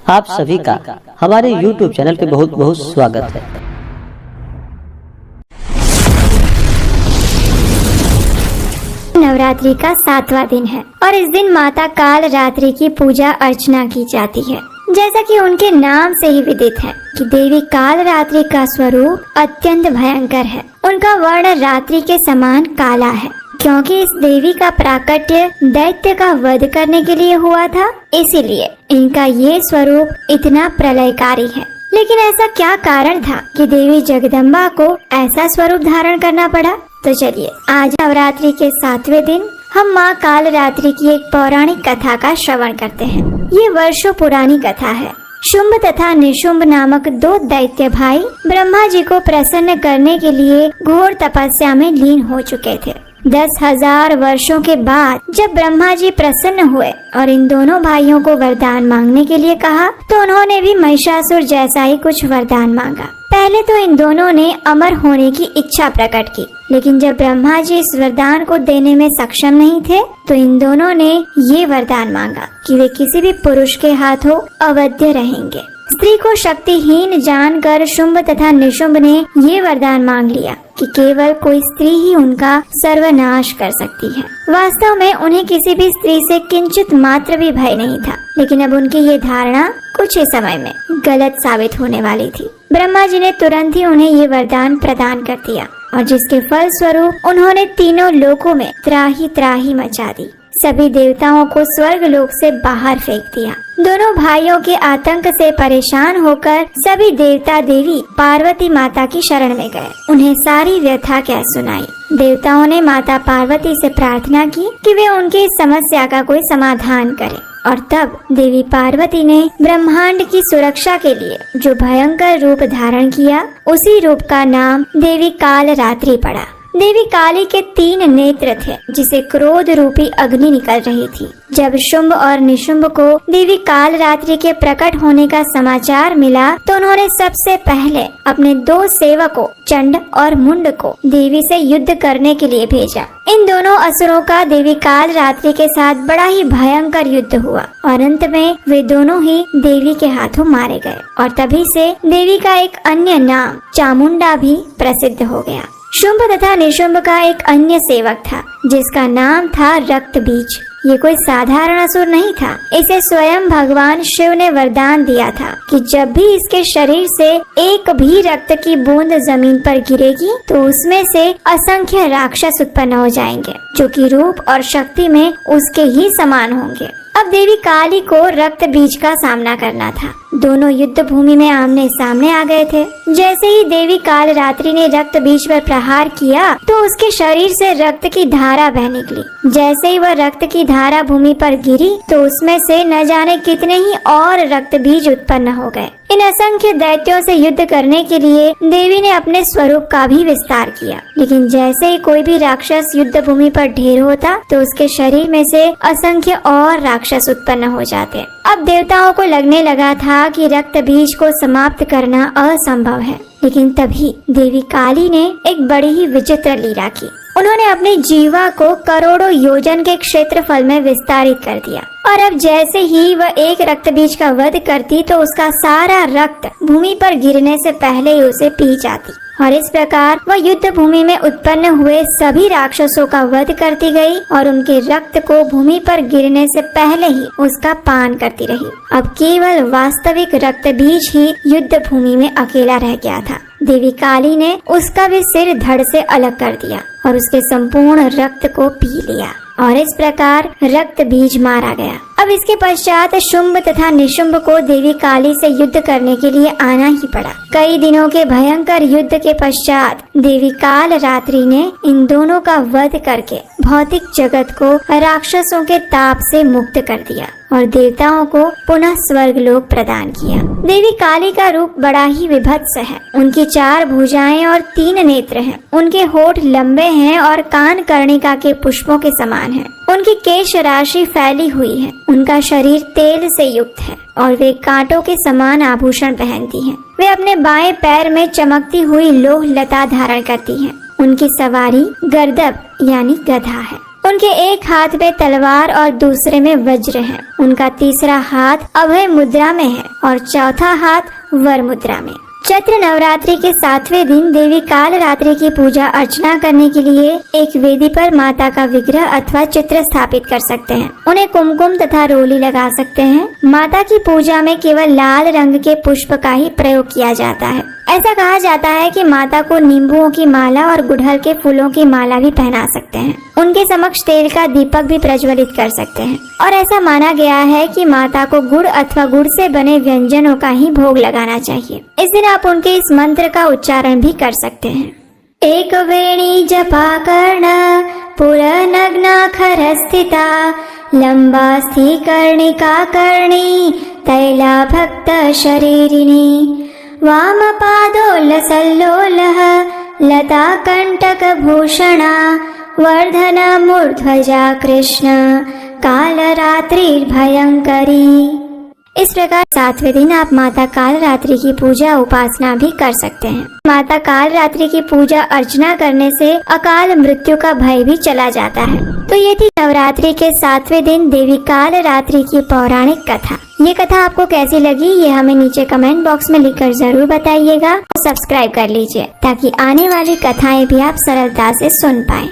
आप सभी का हमारे YouTube चैनल पे बहुत बहुत स्वागत है। नवरात्रि का 7वां दिन है और इस दिन माता काल रात्रि की पूजा अर्चना की जाती है। जैसा कि उनके नाम से ही विदित है कि देवी काल रात्रि का स्वरूप अत्यंत भयंकर है। उनका वर्ण रात्रि के समान काला है, क्योंकि इस देवी का प्राकट्य दैत्य का वध करने के लिए हुआ था, इसीलिए इनका ये स्वरूप इतना प्रलयकारी है। लेकिन ऐसा क्या कारण था कि देवी जगदम्बा को ऐसा स्वरूप धारण करना पड़ा? तो चलिए आज नवरात्रि के 7वें दिन हम माँ काल रात्रि की एक पौराणिक कथा का श्रवण करते हैं। ये वर्षों पुरानी कथा है। शुंभ तथा निशुंभ नामक दो दैत्य भाई ब्रह्मा जी को प्रसन्न करने के लिए घोर तपस्या में लीन हो चुके थे। 10,000 वर्षों के बाद जब ब्रह्मा जी प्रसन्न हुए और इन दोनों भाइयों को वरदान मांगने के लिए कहा, तो उन्होंने भी महिषासुर जैसा ही कुछ वरदान मांगा। पहले तो इन दोनों ने अमर होने की इच्छा प्रकट की, लेकिन जब ब्रह्मा जी इस वरदान को देने में सक्षम नहीं थे, तो इन दोनों ने ये वरदान मांगा कि वे किसी भी पुरुष के हाथों अवध्य रहेंगे। स्त्री को शक्तिहीन जानकर शुंभ तथा निशुंभ ने ये वरदान मांग लिया कि केवल कोई स्त्री ही उनका सर्वनाश कर सकती है। वास्तव में उन्हें किसी भी स्त्री से किंचित मात्र भी भय नहीं था, लेकिन अब उनकी ये धारणा कुछ ही समय में गलत साबित होने वाली थी। ब्रह्मा जी ने तुरंत ही उन्हें ये वरदान प्रदान कर दिया और जिसके फल स्वरूप उन्होंने तीनों लोकों में त्राही त्राही मचा दी। सभी देवताओं को स्वर्ग लोक से बाहर फेंक दिया। दोनों भाइयों के आतंक से परेशान होकर सभी देवता देवी पार्वती माता की शरण में गए। उन्हें सारी व्यथा कह सुनाई। देवताओं ने माता पार्वती से प्रार्थना की कि वे उनकी इस समस्या का कोई समाधान करें। और तब देवी पार्वती ने ब्रह्मांड की सुरक्षा के लिए जो भयंकर रूप धारण किया, उसी रूप का नाम देवी काल रात्रि पड़ा। देवी काली के 3 नेत्र थे, जिसे क्रोध रूपी अग्नि निकल रही थी। जब शुंभ और निशुंभ को देवी काल रात्रि के प्रकट होने का समाचार मिला, तो उन्होंने सबसे पहले अपने 2 सेवकों चंड और मुंड को देवी से युद्ध करने के लिए भेजा। इन दोनों असुरों का देवी काल रात्रि के साथ बड़ा ही भयंकर युद्ध हुआ और अंत में वे दोनों ही देवी के हाथों मारे गए। और तभी से देवी का एक अन्य नाम चामुंडा भी प्रसिद्ध हो गया। शुंभ तथा निशुंभ का एक अन्य सेवक था, जिसका नाम था रक्त बीज। ये कोई साधारण असुर नहीं था। इसे स्वयं भगवान शिव ने वरदान दिया था कि जब भी इसके शरीर से एक भी रक्त की बूंद जमीन पर गिरेगी, तो उसमें से असंख्य राक्षस उत्पन्न हो जाएंगे, जो कि रूप और शक्ति में उसके ही समान होंगे। अब देवी काली को रक्त बीज का सामना करना था। दोनों युद्ध भूमि में आमने सामने आ गए थे। जैसे ही देवी काल रात्रि ने रक्त बीज पर प्रहार किया, तो उसके शरीर से रक्त की धारा बह निकली। जैसे ही वह रक्त की धारा भूमि पर गिरी, तो उसमें से न जाने कितने ही और रक्त बीज उत्पन्न हो गए। इन असंख्य दैत्यों से युद्ध करने के लिए देवी ने अपने स्वरूप का भी विस्तार किया, लेकिन जैसे ही कोई भी राक्षस युद्ध भूमि पर ढेर होता, तो उसके शरीर में से असंख्य और राक्षस उत्पन्न हो जाते। अब देवताओं को लगने लगा था कि रक्त बीज को समाप्त करना असंभव है, लेकिन तभी देवी काली ने एक बड़ी ही विचित्र लीला की। उन्होंने अपनी जीवा को करोड़ों योजन के क्षेत्रफल में विस्तारित कर दिया और अब जैसे ही वह एक रक्त बीज का वध करती, तो उसका सारा रक्त भूमि पर गिरने से पहले ही उसे पी जाती। और इस प्रकार वह युद्ध भूमि में उत्पन्न हुए सभी राक्षसों का वध करती गई और उनके रक्त को भूमि पर गिरने से पहले ही उसका पान करती रही। अब केवल वास्तविक रक्त बीज ही युद्ध भूमि में अकेला रह गया था। देवी काली ने उसका भी सिर धड़ से अलग कर दिया और उसके संपूर्ण रक्त को पी लिया और इस प्रकार रक्त बीज मारा गया। अब इसके पश्चात शुंभ तथा निशुंभ को देवी काली से युद्ध करने के लिए आना ही पड़ा। कई दिनों के भयंकर युद्ध के पश्चात देवी काल रात्रि ने इन दोनों का वध करके भौतिक जगत को राक्षसों के ताप से मुक्त कर दिया और देवताओं को पुनः स्वर्ग लोक प्रदान किया। देवी काली का रूप बड़ा ही विभत्स है। उनकी 4 भुजाएं और 3 नेत्र हैं। उनके होठ लंबे हैं और कान कर्णिका के पुष्पों के समान हैं। उनकी केश राशि फैली हुई है। उनका शरीर तेल से युक्त है और वे कांटों के समान आभूषण पहनती हैं। वे अपने बाएं पैर में चमकती हुई लोह लता धारण करती हैं। उनकी सवारी गर्दभ यानी गधा है। उनके एक हाथ में तलवार और दूसरे में वज्र है। उनका तीसरा हाथ अभय मुद्रा में है और चौथा हाथ वर मुद्रा में। चैत्र नवरात्रि के 7वें दिन देवी काल रात्रि की पूजा अर्चना करने के लिए एक वेदी पर माता का विग्रह अथवा चित्र स्थापित कर सकते हैं। उन्हें कुमकुम तथा रोली लगा सकते हैं। माता की पूजा में केवल लाल रंग के पुष्प का ही प्रयोग किया जाता है। ऐसा कहा जाता है कि माता को नींबुओं की माला और गुड़हल के फूलों की माला भी पहना सकते हैं। उनके समक्ष तेल का दीपक भी प्रज्वलित कर सकते हैं और ऐसा माना गया है कि माता को गुड़ अथवा गुड़ से बने व्यंजनों का ही भोग लगाना चाहिए। इस दिन आप उनके इस मंत्र का उच्चारण भी कर सकते हैं। एक वेणी जपा कर्ण पुरनग्नाखर स्थिता लंबास्थि कर्णिका कर्णी तैला भक्त शरीरिणी वामपादोल्लसल्लोलः लता कंटक भूषणा वर्धना मूर्ध्वजा कृष्ण कालरात्रिर्भयंकरी। इस प्रकार 7वें दिन आप माता काल रात्रि की पूजा उपासना भी कर सकते हैं। माता काल रात्रि की पूजा अर्चना करने से अकाल मृत्यु का भय भी चला जाता है। तो ये थी नवरात्रि के 7वें दिन देवी काल रात्रि की पौराणिक कथा। ये कथा आपको कैसी लगी ये हमें नीचे कमेंट बॉक्स में लिखकर जरूर बताइएगा और सब्सक्राइब कर लीजिए ताकि आने वाली कथाएं भी आप सरलता से सुन पाएं।